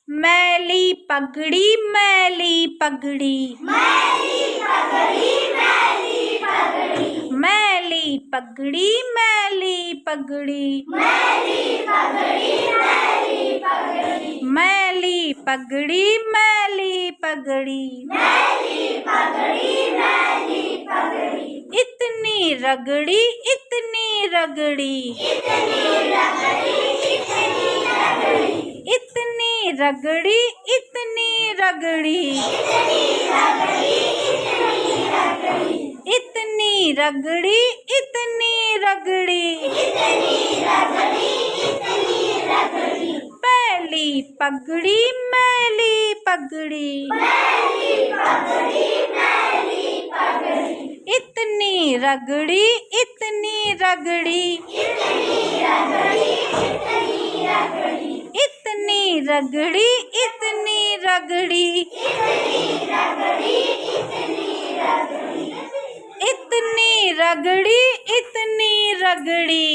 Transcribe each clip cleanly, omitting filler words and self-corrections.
मैली पगड़ी मैली पगड़ी, मैली पगड़ी मैली पगड़ी, मैली पगड़ी मैली पगड़ी, मैली पगड़ी मैली पगड़ी, मैली पगड़ी मैली पगड़ी, मैली पगड़ी मैली पगड़ी, इतनी रगड़ी इतनी रगड़ी, इतनी रगड़ी इतनी रगड़ी, इतनी रगड़ी इतनी रगड़ी, इतनी रगड़ी इतनी रगड़ी, इतनी रगड़ी इतनी रगड़ी, मैली पगड़ी मैली पगड़ी, मैली पगड़ी मैली पगड़ी, इतनी रगड़ी इतनी रगड़ी, इतनी रगड़ी इतनी रगड़ी, इतनी रगड़ी इतनी रगड़ी, इतनी रगड़ी इतनी रगड़ी, इतनी रगड़ी इतनी रगड़ी,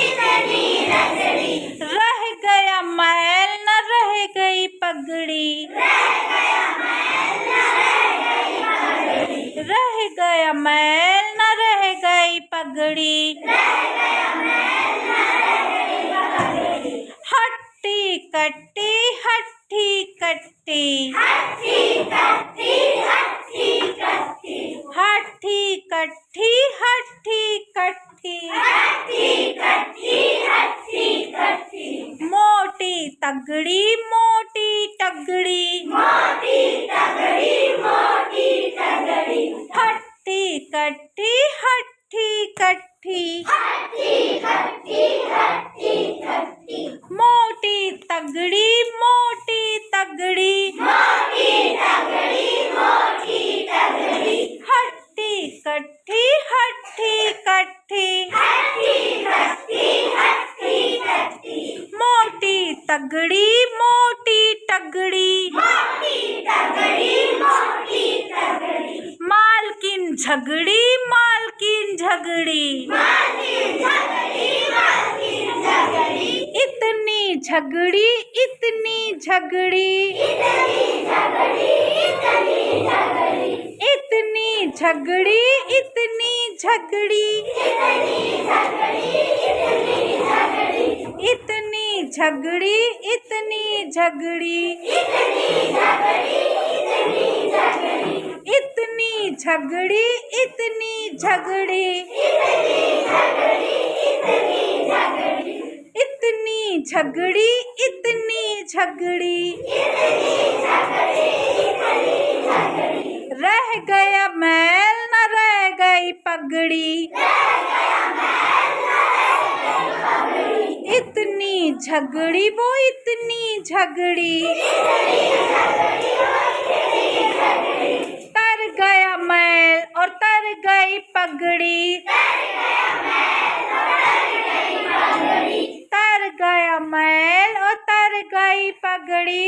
इतनी रगड़ी, रह गया मैल न रह गई पगड़ी, रह गया मैल न रह गई पगड़ी, रह गया मैल न रह गई पगड़ी, रह गया मैल न रह गई पगड़ी, हट्टी कट्टी हट्टी कट्टी, हट्टी कट्टी हट्टी कट्टी, हट्टी कट्टी हट्टी कट्टी, हट्टी कट्टी हट्टी कट्टी, मोटी तगड़ी मोटी तगड़ी, मोटी तगड़ी मोटी तगड़ी, हट्टी कट्टी हट्टी कट्टी, हट्टी कट्टी हट्टी कट्टी, मोटी तगड़ी मोटी तगड़ी, मोटी तगड़ी मोटी तगड़ी, हट्टी कट्टी हट्टी कट्टी, हट्टी कट्टी हट्टी कट्टी, मोटी तगड़ी मोटी तगड़ी, मोटी तगड़ी मोटी तगड़ी, मालकिन झगड़ी मालकिन झगड़ी, मालकिन झगड़ी मालकिन झगड़ी, इतनी झगड़ी इतनी झगड़ी, इतनी झगड़ी इतनी झगड़ी, इतनी झगड़ी इतनी झगड़ी, इतनी झगड़ी इतनी झगड़ी, इतनी झगड़ी इतनी झगड़ी, इतनी झगड़ी इतनी झगड़ी, इतनी झगड़ी इतनी झगड़ी, रह गया मैल न रह गई पगड़ी, इतनी झगड़ी वो इतनी झगड़ी, तर गया मैल और तर गई पगड़ी, तर गया मैल और तर गई पगड़ी,